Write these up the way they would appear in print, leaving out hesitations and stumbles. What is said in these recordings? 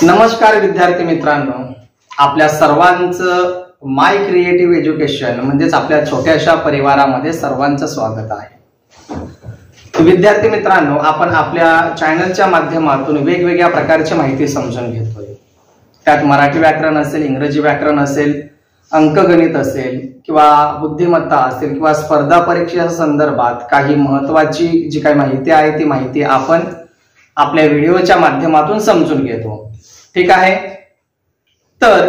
नमस्कार विद्यार्थी मित्रांनो, आपल्या सर्वांचं माय क्रिएटिव्ह एज्युकेशन म्हणजेच आपल्या छोट्याशा परिवारामध्ये सर्वांचं स्वागत आहे। विद्यार्थी मित्रांनो, आपण आपल्या चॅनलच्या माध्यमातून वेगवेगळ्या प्रकारची माहिती समजून घेतोय। त्यात मराठी व्याकरण असेल, इंग्रजी व्याकरण असेल, अंकगणित असेल किंवा बुद्धिमत्ता असेल किंवा स्पर्धा परीक्षेच्या संदर्भात काही महत्त्वाची जी काही माहिती आहे ती माहिती आपण आपल्या व्हिडिओच्या माध्यमातून समजून घेतो। ठीक आहे, तर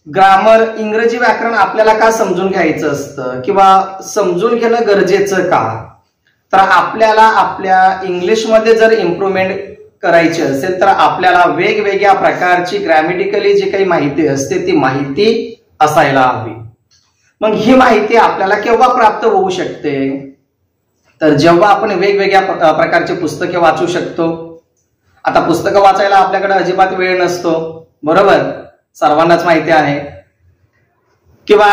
ग्रामर इंग्रजी व्याकरण आपल्याला का समजून घ्यायचं असतं किंवा समजून घेणं गरजेचं का, तर आपल्याला आपल्या इंग्लिशमध्ये जर इम्प्रूव्हमेंट करायची असेल तर आपल्याला वेगवेगळ्या प्रकारची ग्रॅमॅटिकली जी काही माहिती असते ती माहिती असायला हवी। मग ही माहिती आपल्याला केव्हा प्राप्त होऊ शकते, तर जेव्हा आपण वेगवेगळ्या प्रकारची पुस्तके वाचू शकतो। आता पुस्तकं वाचायला आपल्याकडे अजिबात वेळ नसतो, बरोबर, सर्वांनाच माहिती आहे। किंवा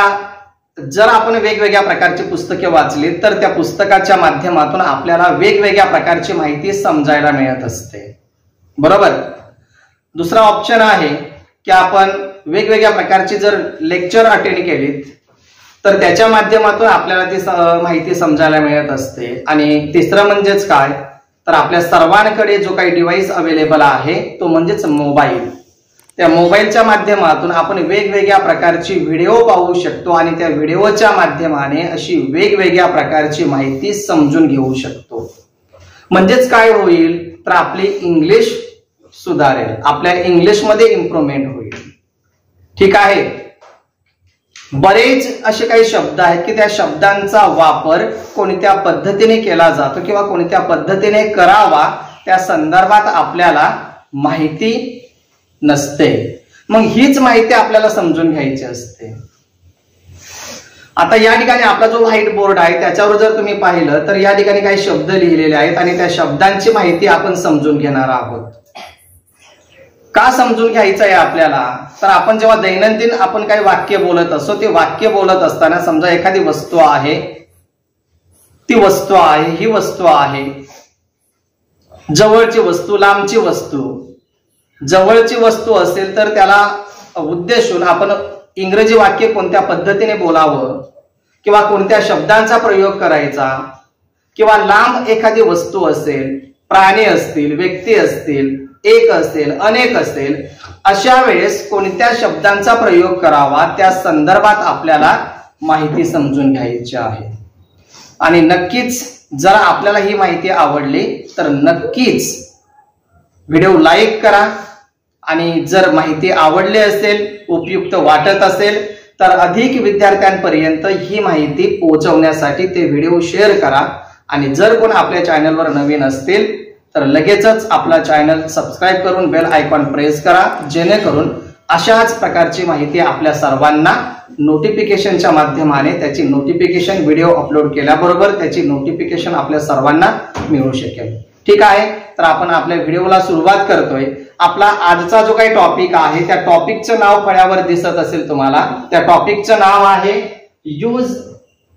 जर आपण वेगवेगळ्या प्रकारची पुस्तके वाचली तर त्या पुस्तकाच्या माध्यमातून आपल्याला वेगवेगळ्या प्रकारची माहिती समजायला मिळत असते, बरोबर। दुसरा ऑप्शन आहे की आपण वेगवेगळ्या प्रकारची जर लेक्चर अटेंड केलीत तर त्याच्या माध्यमातून आपल्याला ती माहिती समजायला मिळत असते। आणि तिसरं म्हणजेच काय, तर आपल्या सर्वांकडे जो काही डिव्हाइस अवेलेबल आहे तो म्हणजेच मोबाईल। त्या मोबाईलच्या माध्यमातून आपण वेगवेगळ्या प्रकारची व्हिडिओ पाहू शकतो आणि त्या व्हिडिओच्या माध्यमाने अशी वेगवेगळ्या प्रकारची माहिती समजून घेऊ शकतो। म्हणजेच काय होईल, तर आपली इंग्लिश सुधारेल, आपल्या इंग्लिशमध्ये इम्प्रूव्हमेंट होईल। ठीक आहे, बरेच असे काही शब्द आहेत की त्या शब्दांचा वापर कोणत्या पद्धतीने केला जातो किंवा कोणत्या पद्धतीने करावा त्या संदर्भात आपल्याला माहिती नसते। मग हीच माहिती आपल्याला समजून घ्यायची असते। आता या ठिकाणी आपला जो व्हाईट बोर्ड आहे त्याच्यावर जर तुम्ही पाहिलं तर या ठिकाणी काही शब्द लिहिलेले आहेत आणि त्या शब्दांची माहिती आपण समजून घेणार आहोत। का समजून घ्यायचं आहे आपल्याला, तर आपण जेव्हा दैनंदिन आपण काही वाक्य बोलत असतो, ते वाक्य बोलत असताना समजा एखादी वस्तू आहे, ती वस्तू आहे, ही वस्तू आहे, जवळची वस्तू, लांबची वस्तू। जवळची वस्तू असेल तर त्याला उद्देशून आपण इंग्रजी वाक्य कोणत्या पद्धतीने बोलावं किंवा कोणत्या शब्दांचा प्रयोग करायचा, किंवा लांब एखादी वस्तू असेल, प्राणी असतील, व्यक्ती असतील, एक असेल, अनेक असेल, अशा वेळेस कोणत्या शब्दांचा प्रयोग करावा त्या संदर्भात आपल्याला माहिती समजून घ्यायची आहे। आणि नक्कीच जर आपल्याला ही माहिती आवडली तर नक्कीच व्हिडिओ लाईक करा आणि जर माहिती आवडली असेल, उपयुक्त वाटत असेल तर अधिक विद्यार्थ्यांपर्यंत ही माहिती पोहोचवण्यासाठी ते व्हिडिओ शेअर करा। आणि जर कोण आपल्या चॅनलवर नवीन असतील तर लगेचच आपला चॅनल सबस्क्राइब करून बेल आयकॉन प्रेस करा, जेणेकरून अशाच प्रकारची माहिती आपल्या सर्वांना नोटिफिकेशनच्या माध्यमाने त्याची नोटिफिकेशन व्हिडिओ अपलोड केल्याबरोबर त्याची नोटिफिकेशन आपल्या सर्वांना मिळू शकेल। ठीक आहे, तर आपण आपल्या व्हिडिओला सुरुवात करतोय। आपला आजचा जो काही टॉपिक आहे त्या टॉपिकचं नाव फळ्यावर दिसत असेल तुम्हाला, त्या टॉपिकचं नाव आहे use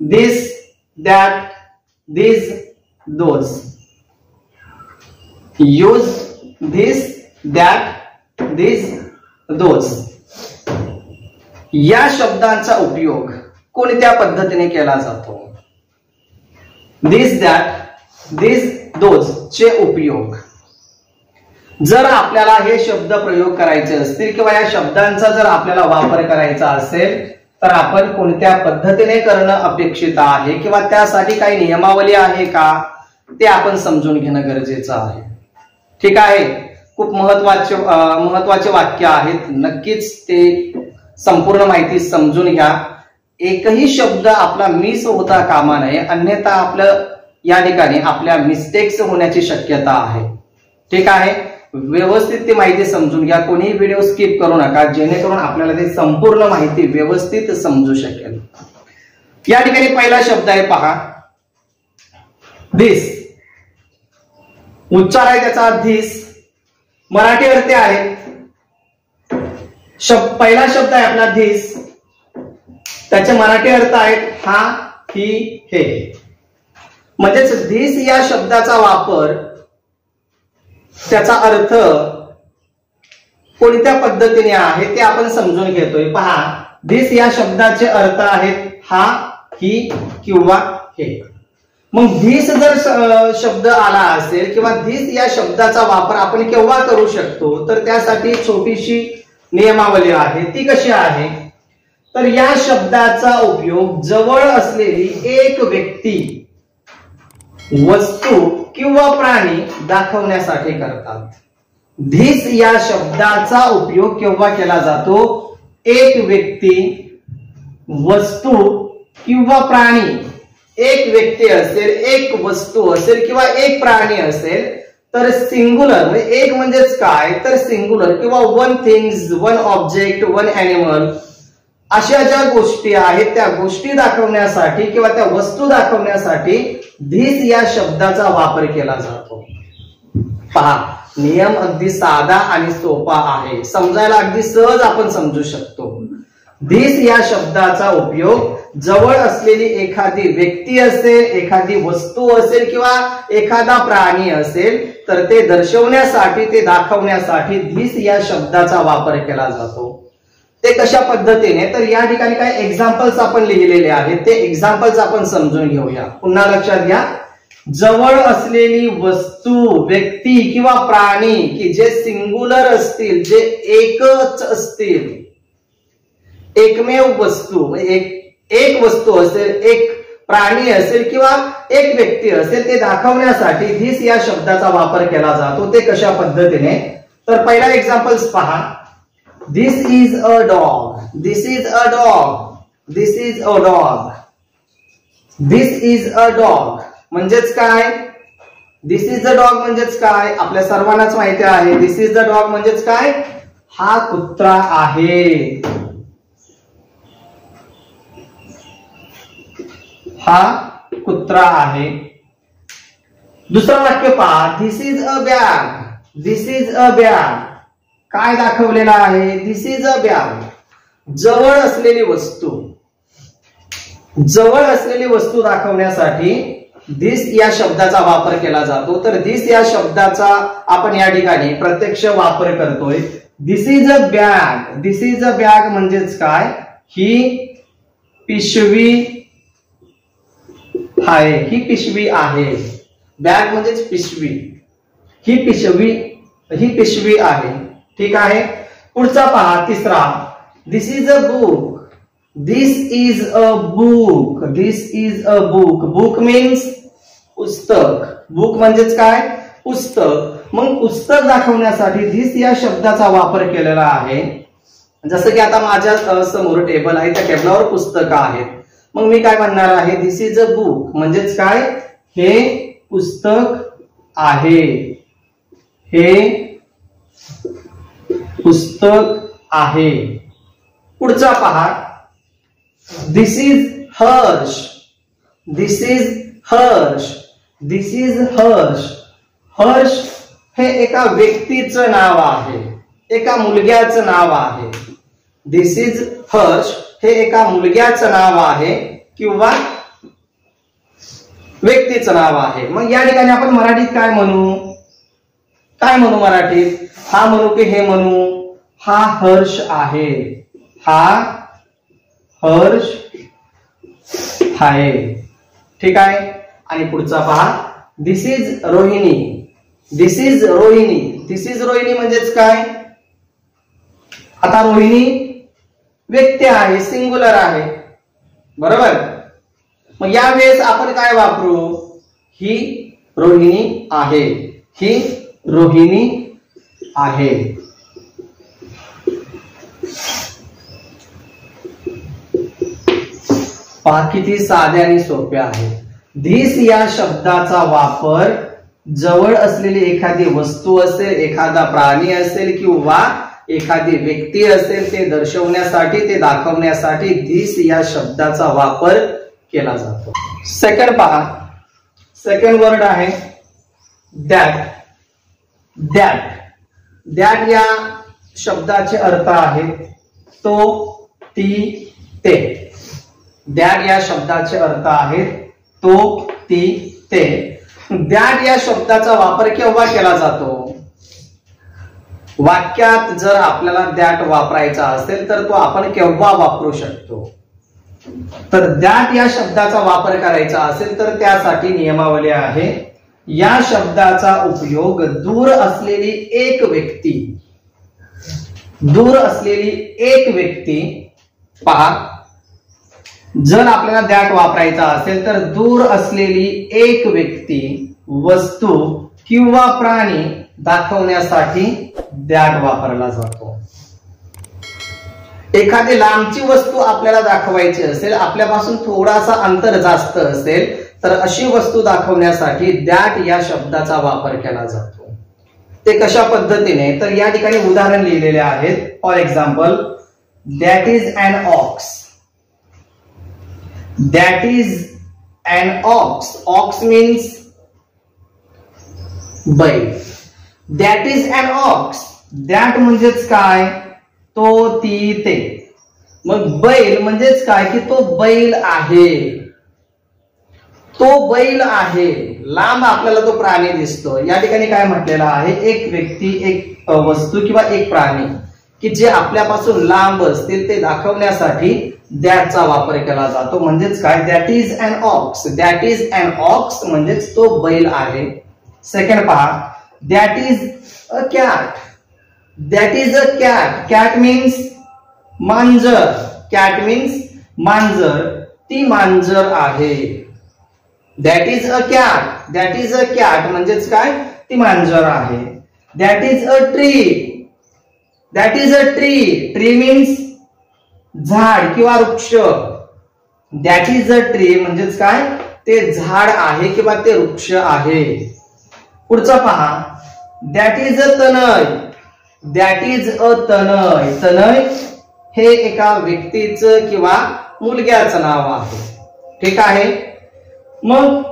this, that, this, those. Use this, that, this, those या शब्दांचा उपयोग कोणत्या पद्धतीने केला जातो। दिस, दॅट, दिस, दोज चे उपयोग जर आपल्याला हे शब्द प्रयोग करायचे असतील किंवा या शब्दांचा जर आपल्याला वापर करायचा असेल तर आपण कोणत्या पद्धतीने करणं अपेक्षित आहे किंवा त्यासाठी काही नियमावली आहे का ते आपण समजून घेणं गरजेचं आहे। ठीक आहे, खूप महत्वाचे वाक्य आहेत, नक्कीच ते संपूर्ण माहिती समजून घ्या। एकही शब्द आपला मिस होता कामा नये, अन्यथा आपलं या ठिकाणी आपल्या मिस्टेक्स होण्याची शक्यता आहे। ठीक आहे, व्यवस्थित ती माहिती समजून घ्या, कोणीही व्हिडिओ स्किप करू नका, जेणेकरून आपल्याला ती संपूर्ण माहिती व्यवस्थित समजू शकेल। या ठिकाणी पहिला शब्द आहे पहा, दिस। उच्चार आहे त्याचा धिस, मराठी अर्थ आहे। पहिला शब्द आहे आपला धिस, त्याचे मराठी अर्थ आहेत हा, ही, हे। म्हणजेच धिस या शब्दाचा वापर त्याचा अर्थ कोणत्या पद्धतीने आहे ते आपण समजून घेतोय. पहा, धिस या शब्दाचे अर्थ आहेत हा, ही किंवा हे. मग धिस जर शब्द आला असेल किंवा धिस या शब्दाचा वापर आपण केव्हा करू शकतो, तर त्यासाठी छोटीशी नियमावली आहे. ती कशी आहे, तर या शब्दाचा उपयोग जवळ असलेली एक व्यक्ती, वस्तू किंवा प्राणी दाखवण्यासाठी करतात. धिस या शब्दाचा उपयोग केव्हा केला जातो, एक व्यक्ती, वस्तू किंवा प्राणी, एक व्यक्ती असेल, एक वस्तू असेल किंवा एक प्राणी असेल तर सिंग्युलर म्हणजे एक म्हणजेच काय, तर सिंग्युलर किंवा one things, one object, one animal अशा ज्या गोष्टी आहेत त्या गोष्टी दाखवण्यासाठी किंवा त्या वस्तू दाखवण्यासाठी धिस या शब्दाचा वापर केला जातो. पहा, नियम अगदी साधा आणि सोपा आहे, समजायला अगदी सहज आपण समजू शकतो. धिस या शब्दाचा उपयोग जवळ असलेली एखादी व्यक्ती असेल, एखादी वस्तू असेल किंवा एखादा प्राणी असेल तर ते दर्शवण्यासाठी, ते दाखवण्यासाठी धिस या शब्दाचा वापर केला जातो. ते कशा पद्धतीने, तर या ठिकाणी काही एक्झाम्पल्स आपण लिहिलेले आहेत, ते एक्झाम्पल्स आपण समजून घेऊया. पुन्हा लक्षात घ्या, जवळ असलेली वस्तू, व्यक्ती किंवा प्राणी की जे सिंग्युलर असतील, जे एकच असतील, एकमेव वस्तू, एक वस्तू असेल, एक प्राणी असेल किंवा एक व्यक्ती असेल, ते दाखवण्यासाठी धिस या शब्दाचा वापर केला जातो. ते कशा पद्धतीने, तर पहिला एक्झाम्पल्स पहा. This is a dog. This is a dog. This is a dog. This is a dog. म्हणजेच काय, This is the dog म्हणजेच काय, आपल्या सर्वांनाच माहिती आहे. This is the dog म्हणजेच काय, हा कुत्रा आहे, हा कुत्रा आहे. दुसरं वाक्य पहा. This is a bag. This is a bag. काय दाखवलेला आहे, धिस इज अ बॅग. जवळ असलेली वस्तू, जवळ असलेली वस्तू दाखवण्यासाठी धिस या शब्दाचा वापर केला जातो. तर धिस या शब्दाचा आपण या ठिकाणी प्रत्यक्ष वापर करतोय. This is a bag. This is a bag म्हणजेच काय, ही पिशवी आहे, ही पिशवी आहे. बॅग म्हणजेच पिशवी, ही पिशवी आहे. ठीक आहे. पुढचा पहा, तिसरा. This is a book. This is a book. This is a book. Book means पुस्तक. बुक म्हणजेच काय, पुस्तक. मग पुस्तक दाखवण्यासाठी धिस या शब्दाचा वापर केलेला आहे. जसं की आता माझ्या समोर टेबल आहे, त्या टेबलावर पुस्तकं आहेत. मग मी काय म्हणणार आहे, दिस इज अ बुक म्हणजेच काय, हे पुस्तक आहे, हे पुस्तक आहे. पुढचा पहा. This is Harsh. This is Harsh. This is Harsh. Harsh हे एका व्यक्तीचं नाव आहे, एका मुलग्याचं नाव आहे. दिस इज हर्ष हे एका मुलग्याचं नाव आहे किंवा व्यक्तीचं नाव आहे. मग या ठिकाणी आपण मराठीत काय म्हणू, काय म्हणू मराठीत, हा म्हणू की हे म्हणू, हा हर्ष आहे, हा हर्ष आहे. ठीक आहे. आणि पुढचा पहा. This is Rohini. This is Rohini. This is Rohini म्हणजेच काय, आता रोहिणी व्यक्ती आहे, सिंग्युलर आहे, बरोबर. मग या वेळेस आपण काय वापरू, ही रोहिणी आहे, ही रोहिणी आहे. पहा किती साध्या आणि सोप्या आहे. धिस या शब्दाचा वापर जवळ असलेली एखादी वस्तू असेल, एखादा प्राणी असेल किंवा एखादी व्यक्ती असेल, ते दर्शवण्यासाठी, ते दाखवण्यासाठी धिस या शब्दाचा वापर केला जातो. सेकंड पहा. सेकंड वर्ड आहे दॅट. दॅट. दॅट या शब्दाचे अर्थ आहेत तो, ती, ते. दॅट या शब्दाचे अर्थ आहेत तो, ती, ते. दॅट या शब्दाचा वापर केव्हा केला जातो, वाक्यात जर आपल्याला दॅट वापरायचा असेल तर तो आपण केव्हा वापरू शकतो? तर दॅट या शब्दाचा वापर करायचा असेल तर त्यासाठी नियमावली आहे. या शब्दाचा उपयोग दूर असलेली एक व्यक्ती पहा, जर आपल्याला दॅट वापरायचा असेल तर दूर असलेली एक व्यक्ती, वस्तू किंवा प्राणी दाखवण्यासाठी दॅट वापरला जातो. एखादी लांबची वस्तू आपल्याला दाखवायची असेल, आपल्यापासून थोडासा अंतर जास्त असेल, तर अशी वस्तू दाखवण्यासाठी दॅट या शब्दाचा वापर केला जातो. ते कशा पद्धतीने, तर या ठिकाणी उदाहरण लिहिलेले आहेत. For example, that is an ox. That is an ox. Ox means बैल. That is an ox. That म्हणजेच काय? तो, ती, ते. मग बैल म्हणजेच काय? की तो बैल आहे. तो बैल आहे. लांब आपल्याला तो प्राणी दिसतो. या ठिकाणी काय म्हटलेलं आहे? एक व्यक्ती, एक वस्तू किंवा एक प्राणी की जे आपल्यापासून लांब असतील ते दाखवण्यासाठी दॅटचा वापर केला जातो. म्हणजेच काय? That is an ox. That is an ox म्हणजेच तो बैल आहे. सेकंड पहा, that is a cat. That is a cat. Cat means मांजर. कॅट मीन्स मांजर. ती मांजर आहे. That is a cat. That is a cat म्हणजेच काय? ती मांजर आहे. That is a tree. That is a tree. Tree means झाड किंवा वृक्ष. दॅट इज अ ट्री म्हणजेच काय? ते झाड आहे किंवा ते वृक्ष आहे. पुढचं पहा, that is a Tanay. That is अ तनय. तनय हे एका व्यक्तीचं किंवा मुलग्याचं नाव आहे. ठीक आहे. मग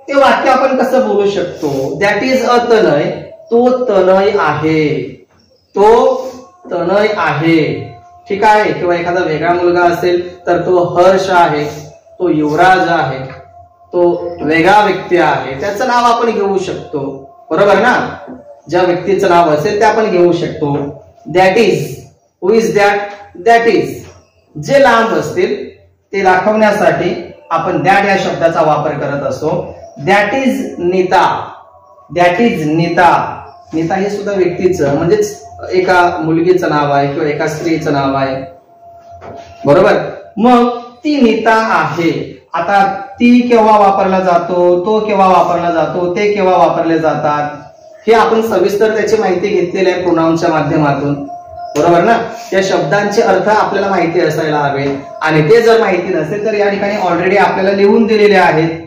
ते वाक्य आपण कसं बोलू शकतो? दॅट इज अ तनय. तो तनय आहे. तो तनय आहे. ठीक आहे. किंवा एखादा वेगळा मुलगा असेल तर तो हर्ष आहे, तो युवराज आहे, तो वेगळा व्यक्ती आहे, त्याचं नाव आपण घेऊ शकतो. बरोबर ना? ज्या व्यक्तीचं नाव असेल ते आपण घेऊ शकतो. That is. Who is that? That is. जे लांब असतील ते दाखवण्यासाठी आपण दॅट या शब्दाचा वापर करत असतो. That is Nita. That is Neeta. Neeta हे सुद्धा व्यक्तीचं म्हणजेच एका मुलगीचं नाव आहे किंवा एका स्त्रीचं नाव आहे. बरोबर. मग ती नीता आहे. आता ती केव्हा वापरला जातो, तो केव्हा वापरला जातो, ते केव्हा वापरले जातात, हे आपण सविस्तर त्याची माहिती घेतलेली आहे प्रोनाउनच्या माध्यमातून. बरोबर ना? त्या शब्दांचे अर्थ आपल्याला माहिती असायला हवे. आणि ते जर माहिती नसेल तर या ठिकाणी ऑलरेडी आपल्याला लिहून दिलेले आहेत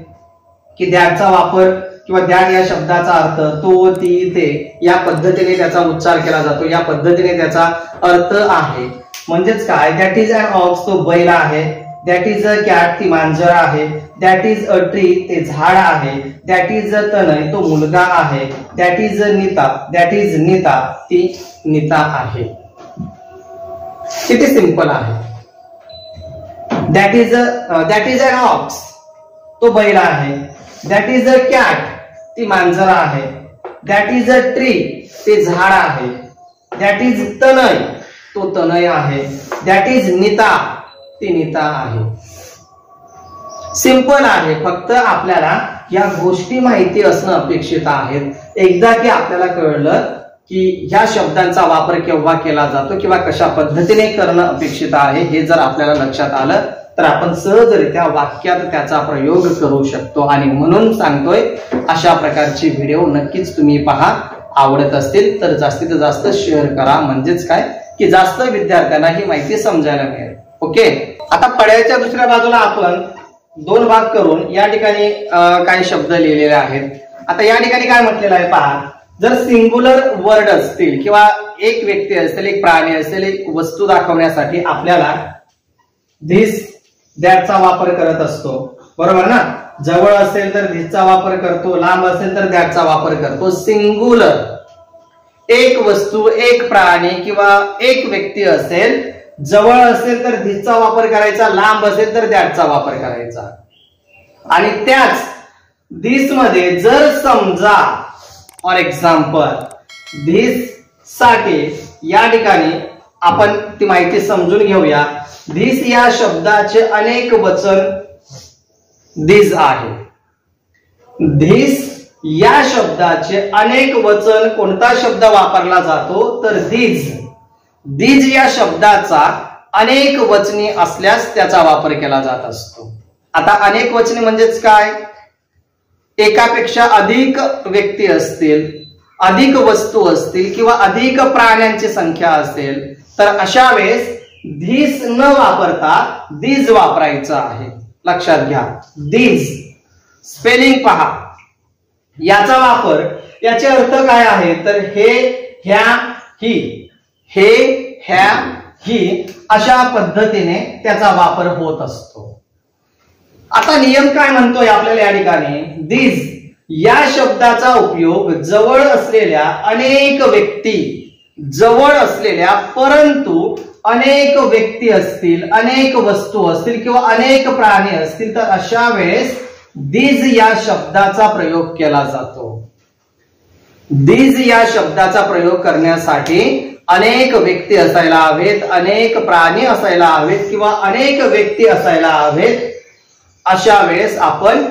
की दॅटचा वापर किंवा दॅट या शब्दाचा अर्थ तो, ती, ते या पद्धतीने त्याचा उच्चार केला जातो. या पद्धतीने त्याचा अर्थ आहे. म्हणजेच काय? That is an ox. तो बैल आहे. That is a cat. ती मांजर आहे. That is a tree. ते झाड आहे. दॅट इज अ तनय. तो मुलगा आहे. That is a Nita. That is Nita. ती नीता आहे. किती सिंपल आहे. That is an ox. तो बैल आहे. That is a cat. ती मांजर आहे. That is a tree. ते झाड आहे. That is Tanay. तो तनय आहे. That is Nita. ती नीता आहे. सिंपल आहे. फक्त आपल्याला या गोष्टी माहिती असणं अपेक्षित आहेत. एकदा की आपल्याला कळलं की ह्या शब्दांचा वापर केव्हा केला जातो किंवा कशा पद्धतीने करणं अपेक्षित आहे, हे जर आपल्याला लक्षात आलं तर आपण सहजरित्या वाक्यात त्याचा प्रयोग करू शकतो. आणि म्हणून सांगतोय, अशा प्रकारची व्हिडिओ नक्कीच तुम्ही पहा. आवडत असतील तर जास्तीत जास्त शेअर करा. म्हणजेच काय की जास्त विद्यार्थ्यांना ही माहिती समजायला मिळेल. ओके. आता फळ्याच्या दुसऱ्या बाजूला आपण दोन भाग करून या ठिकाणी काही शब्द लिहिलेले आहेत. आता या ठिकाणी काय म्हटलेलं आहे पहा. जर सिंग्युलर वर्ड असतील किंवा एक व्यक्ती असेल, एक प्राणी असेल, एक वस्तू दाखवण्यासाठी आपल्याला धिस, दॅटचा वापर करत असतो. बरोबर ना? जवळ असेल तर धिसचा वापर करतो, लांब असेल तर दॅटचा वापर करतो. सिंग्युलर एक वस्तू, एक प्राणी किंवा एक व्यक्ती असेल, जवळ असेल तर धिसचा वापर करायचा, लांब असेल तर दॅटचा वापर करायचा. आणि त्याच धिस मध्ये जर समजा फॉर एक्झाम्पल धिस साठी या ठिकाणी आपण ती माहिती समजून घेऊया. धिस या शब्दाचे अनेक वचन धिस आहे. धिस या शब्दाचे अनेक वचन कोणता शब्द वापरला जातो तर धिस. धिस या शब्दाचा अनेक वचनी असल्यास त्याचा वापर केला जात असतो. आता अनेक वचनी म्हणजेच काय? एकापेक्षा अधिक व्यक्ती असतील, अधिक वस्तू असतील किंवा अधिक प्राण्यांची संख्या असेल तर अशा वेळेस धिस न वापरता धिस वापरायचं आहे. लक्षात घ्या. धिस स्पेलिंग पहा. याचा वापर, याचे अर्थ काय आहे तर हे, ह्या, ही, हे, ह्या, ही अशा पद्धतीने त्याचा वापर होत असतो. आता नियम काय म्हणतोय आपल्याला या ठिकाणी? धिस या शब्दाचा उपयोग जवळ असलेल्या अनेक व्यक्ती, जवळ असलेल्या परंतु अनेक व्यक्ती असतील, अनेक वस्तू असतील किंवा अनेक प्राणी असतील तर अशा वेळेस धिस या शब्दाचा प्रयोग केला जातो. धिस या शब्दाचा प्रयोग करण्यासाठी अनेक व्यक्ती असायला हवेत, अनेक प्राणी असायला हवेत किंवा अनेक व्यक्ती असायला हवेत. अशा वेळेस आपण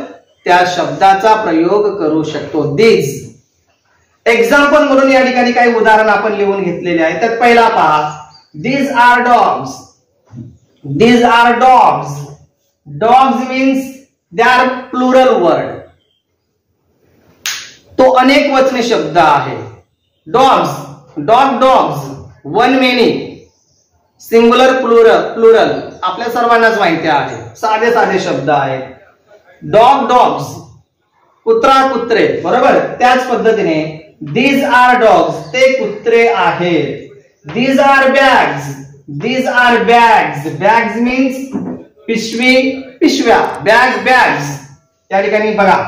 त्या शब्दाचा प्रयोग करू शकतो. धिस. एक्झाम्पल म्हणून या ठिकाणी काही उदाहरण आपण लिहून घेतलेले आहे. तर पहिला पहा. These are dogs. These are dogs. Dogs means they are plural word. तो अनेक वचनी शब्द आहे. Dogs, dog, dogs, one many, singular plural आपल्या सर्वांनाच माहिती आहे. साधे साधे शब्द आहेत. डॉग डॉग्स, कुत्रा कुत्रे, बरोबर. त्याच पद्धतीने these are dogs, ते कुत्रे आहेत. These are bags. These are bags. Bags means पिशवी, पिशव्या. Bag, bags. या ठिकाणी बघा,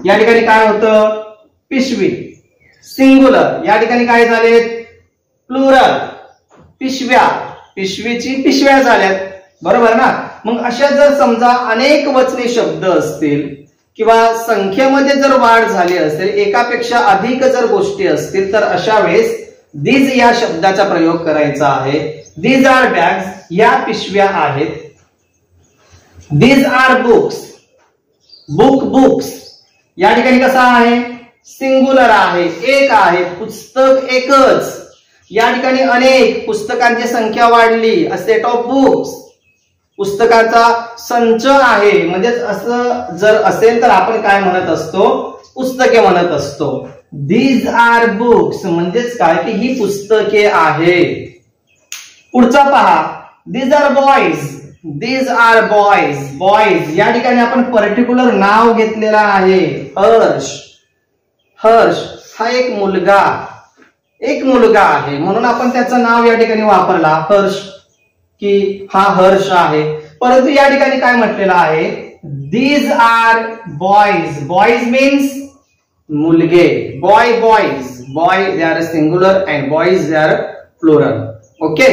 या ठिकाणी काय होतं? पिशवी सिंगुलर. या ठिकाणी काय झाले? प्लुरल. पिशव्या, पिशवीची पिशव्या झाल्यात, बरोबर ना. मग अशा जर समजा अनेक वचनी शब्द असतील किंवा संख्येमध्ये जर वाढ झाली असेल, एकापेक्षा अधिक जर गोष्टी असतील तर अशा वेळेस धिस या शब्दाचा प्रयोग करायचा आहे. These are bags. या पिशव्या आहेत. These are books. बुक्स या ठिकाणी कसा आहे? सिंगुलर आहे, एक आहे. पुस्तक एकच. या ठिकाणी अनेक पुस्तकांची संख्या वाढली. A set of books. पुस्तकाचा संच आहे. म्हणजेच असं जर असेल तर आपण काय म्हणत असतो? पुस्तके म्हणत असतो. These are books म्हणजेच काय की ही पुस्तके आहेत. पुढचा पहा. These are boys. These are boys. Boys या ठिकाणी आपण पर्टिक्युलर नाव घेतलेला आहे. हर्ष. हर्ष हा एक मुलगा आहे म्हणून आपण त्याचं नाव या ठिकाणी वापरला हर्ष, की हा हर्ष आहे. परंतु या ठिकाणी काय म्हटलेलं आहे? These are boys. Boys means मुलगे. Boy, boys. Boy they are singular and boys they are plural. Okay.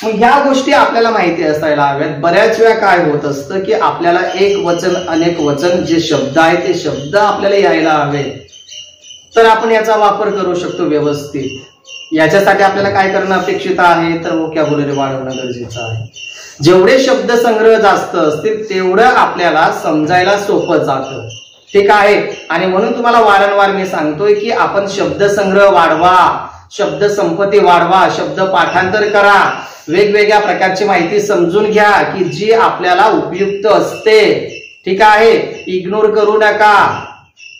मग ह्या गोष्टी आपल्याला माहिती असायला हव्यात. बऱ्याच वेळा काय होत असतं की आपल्याला एक वचन, अनेक वचन जे शब्द आहेत ते शब्द आपल्याला यायला हवे तर आपण याचा वापर करू शकतो व्यवस्थित. याच्यासाठी आपल्याला काय करणं अपेक्षित आहे तर व्होकॅब्युलरी वाढवणं गरजेचं आहे. जेवढे शब्द संग्रह जास्त असतील तेवढं आपल्याला समजायला सोपं जातं. ठीक आहे. आणि म्हणून तुम्हाला वारंवार मी सांगतोय की आपण शब्द संग्रह वाढवा, शब्द संपत्ती वाढवा, शब्द पाठांतर करा, वेगवेगळ्या प्रकारची माहिती समजून घ्या की जी आपल्याला उपयुक्त असते. ठीक आहे. इग्नोर करू नका.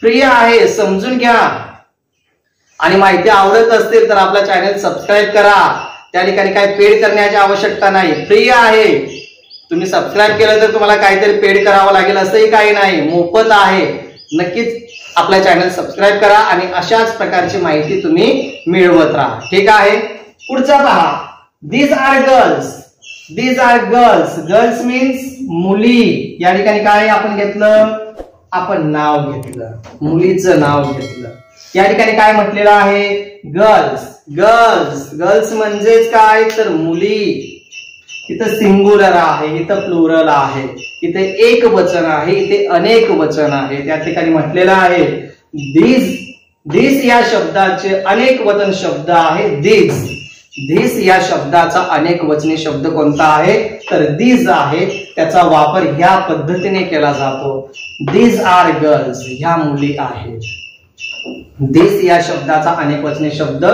फ्री आहे, समजून घ्या. आणि माहिती आवडत असतील तर आपला चॅनल सबस्क्राईब करा. त्या ठिकाणी काय पेड करण्याची आवश्यकता नाही, फ्री आहे. तुम्ही सबस्क्राईब केलं तर तुम्हाला काहीतरी पेड करावं लागेल असंही काही नाही, मोफत आहे. नक्कीच आपला चॅनल सबस्क्राईब करा आणि अशाच प्रकारची माहिती तुम्ही मिळवत राहा. ठीक आहे. पुढचा पहा. These are girls. These are girls. Girls means मुली. या ठिकाणी काय आपण घेतलं? आपण नाव घेतलं, मुलीचं नाव घेतलं. या ठिकाणी काय म्हटलेलं आहे? गर्ल्स. गर्ल्स. गर्ल्स म्हणजेच काय तर मुली. इथं सिंगुलर आहे, इथं प्लुरल आहे, इथे एक वचन आहे, इथे अनेक वचन आहे. त्या ठिकाणी म्हटलेलं आहे these धिस या शब्दाचे अनेक वचन शब्द आहे धिस. धिस या शब्दाचा अनेक वचनी शब्द कोणता आहे तर दीज आहे. त्याचा वापर ह्या पद्धतीने केला जातो. दीज आर गर्ल्स, ह्या मुली आहेत. धिस या शब्दाचा अनेक वचनी शब्द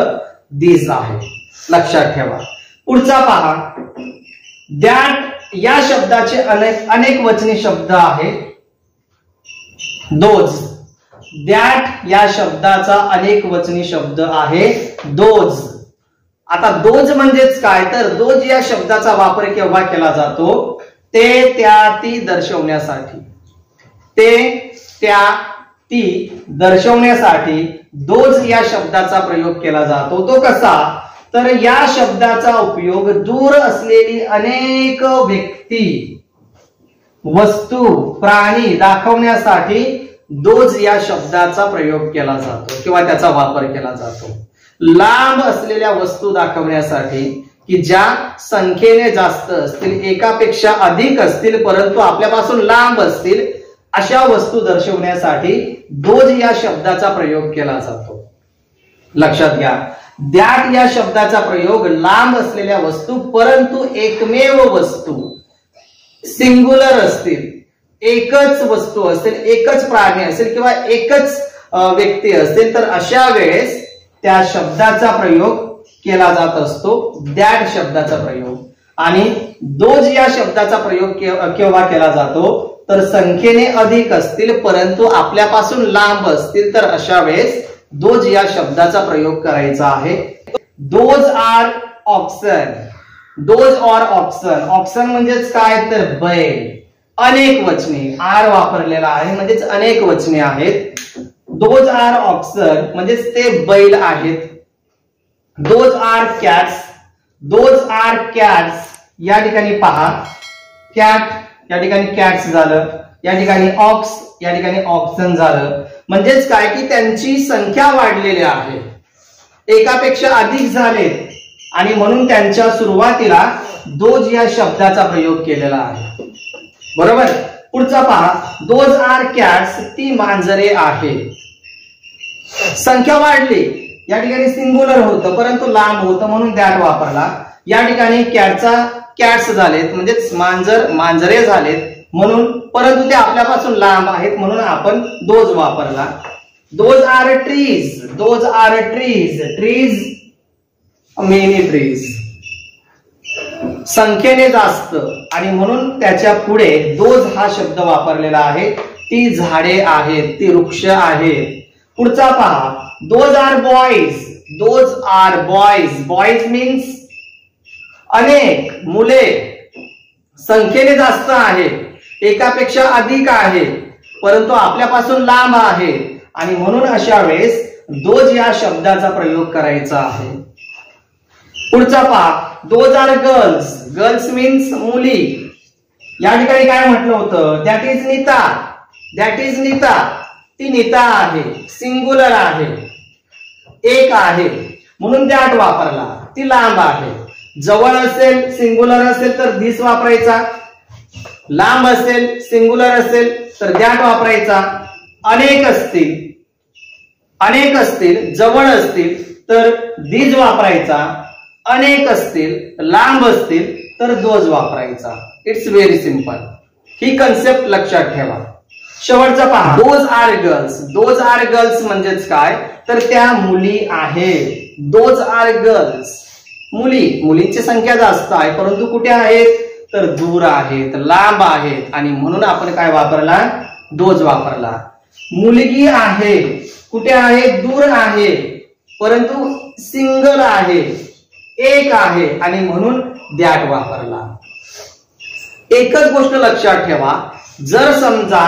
दीज आहे, लक्षात ठेवा. पुढचा पहा, दॅट या शब्दाचे अनेक वचनी शब्द आहे दोज. दॅट या शब्दाचा अनेक वचनी शब्द आहे दोज. आता दोज म्हणजेच काय तर दोज या शब्दाचा वापर केव्हा केला जातो ते त्या ती दर्शवण्यासाठी. ते त्या ती दर्शवण्यासाठी दोज या शब्दाचा प्रयोग केला जातो. तो कसा तर या शब्दाचा उपयोग दूर असलेली अनेक व्यक्ती, वस्तू, प्राणी दाखवण्यासाठी दोज या शब्दाचा प्रयोग केला जातो किंवा त्याचा वापर केला जातो. लांब असलेल्या वस्तू दाखवण्यासाठी की ज्या संख्येने जास्त असतील, एकापेक्षा अधिक असतील परंतु आपल्यापासून लांब असतील, अशा वस्तू दर्शवण्यासाठी दोज या शब्दाचा प्रयोग केला जातो. लक्षात घ्या, दॅट या शब्दाचा प्रयोग लांब असलेल्या वस्तू परंतु एकमेव वस्तू, सिंग्युलर असतील, एकच वस्तू असेल, एकच प्राणी असेल किंवा एकच व्यक्ती असतील तर अशा वेळेस त्या शब्दाचा प्रयोग केला जात असतो, दॅट शब्दाचा प्रयोग. आणि दोज या शब्दाचा प्रयोग केव्हा केला जातो तर संख्येने अधिक असतील परंतु आपल्यापासून लांब असतील तर अशा वेळेस दोज या शब्दाचा प्रयोग करायचा आहे. Those are oxen. Those are oxen. Oxen म्हणजेच काय तर बैल. अनेक वचने, आर वापरलेला आहे म्हणजेच अनेक वचने आहेत. दोज आर ऑक्सन म्हणजेच ते बैल आहेत. Those are cats. Those are cats. या ठिकाणी पहा, कॅट या ठिकाणी कॅट्स झालं, या ठिकाणी ऑक्स या ठिकाणी ऑक्सन झालं. म्हणजेच काय की त्यांची संख्या वाढलेली आहे, एकापेक्षा अधिक झाले आणि म्हणून त्यांच्या सुरुवातीला दोज या शब्दाचा प्रयोग केलेला आहे. बरोबर. पुढचा पहा, दोज आर कॅट्स. ती मांजरे आहे. संख्या वाढली, या ठिकाणी सिंग्युलर होतं परंतु लांब होतं म्हणून दॅट वापरला. या ठिकाणी कॅट्स झालेत म्हणजेच मांजरे झालेत म्हणून, परंतु ते आपल्यापासून लांब आहेत म्हणून आपण दोज वापरला. Those are trees. Those are trees. Trees, many trees. संख्येने जास्त आणि म्हणून त्याच्या पुढे दोज हा शब्द वापरलेला आहे. ती झाडे आहेत, ती वृक्ष आहेत. पुढचा पहा, those are boys. Those are boys. Boys means अनेक मुले, संख्येने जास्त आहे, एकापेक्षा अधिक आहे परंतु आपल्यापासून लांब आहे आणि म्हणून अशा वेळेस दोज या शब्दाचा प्रयोग करायचा आहे. पुढचा पहा, those are girls. Girls means मुली. या ठिकाणी काय म्हटलं होतं, that is Nita. That is Nita. ती नीता आहे, सिंग्युलर आहे, एक आहे म्हणून दॅट वापरला. ती लांब आहे. जवळ असेल, सिंग्युलर असेल तर धिस वापरायचा. लांब असेल, सिंग्युलर असेल तर दॅट वापरायचा. अनेक असतील, जवळ असतील तर दीज वापरायचा. अनेक असतील, लांब असतील तर दोज वापरायचा. It's very simple. ही कन्सेप्ट लक्षात ठेवा. शेवटचा पहा, those are girls. Those are girls म्हणजेच काय तर त्या मुली आहेत. Those are girls. मुली, मुलींची संख्या जास्त आहे परंतु कुठे आहेत तर दूर आहेत, लांब आहेत आणि म्हणून आपण काय वापरला दोज वापरला. मुलगी आहे, कुठे आहे दूर आहे परंतु सिंगल आहे, एक आहे आणि म्हणून दॅट वापरला. एकच गोष्ट लक्षात ठेवा, जर समजा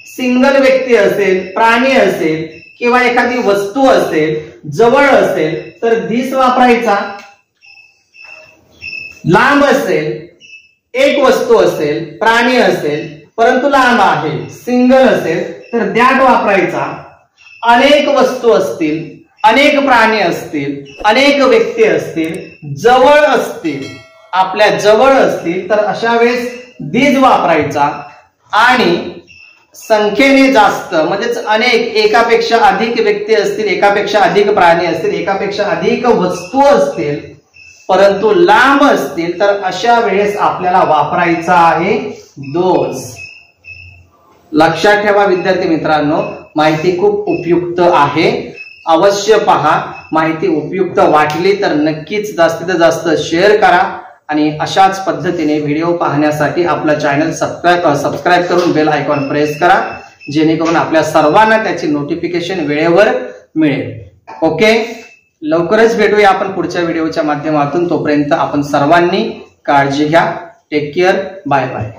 सिंगल व्यक्ती असेल, प्राणी असेल किंवा एखादी वस्तू असेल, जवळ असेल तर धिस वापरायचा. लांब असेल, एक वस्तू असेल, प्राणी असेल परंतु लांब आहे, सिंगल असेल तर दॅट वापरायचा. अनेक वस्तू असतील, अनेक प्राणी असतील, अनेक व्यक्ती असतील, जवळ असतील, आपल्या जवळ असतील तर अशा वेळेस दीज वापरायचा. आणि संख्येने जास्त म्हणजेच अनेक, एकापेक्षा अधिक व्यक्ती असतील, एकापेक्षा अधिक प्राणी असतील, एकापेक्षा अधिक वस्तू असतील, परंतु लांब असतील, तर अशा वेळेस आपल्याला वापरायचा आहे दोज. लक्षात ठेवा विद्यार्थी मित्रांनो, माहिती खूप उपयुक्त आहे. अवश्य पहा. माहिती उपयुक्त वाटली तर नक्कीच जास्तीत जास्त शेअर करा आणि अशाच पद्धतीने व्हिडिओ पाहण्यासाठी आपलं चॅनल सबस्क्राईब करून बेल आयकॉन प्रेस करा, जेणेकरून आपल्या सर्वांना त्याची नोटिफिकेशन वेळेवर मिळेल. ओके, लवकरच भेटूया आपण पुढच्या व्हिडिओच्या माध्यमातून. तोपर्यंत आपण सर्वांनी काळजी घ्या. Take care. Bye bye.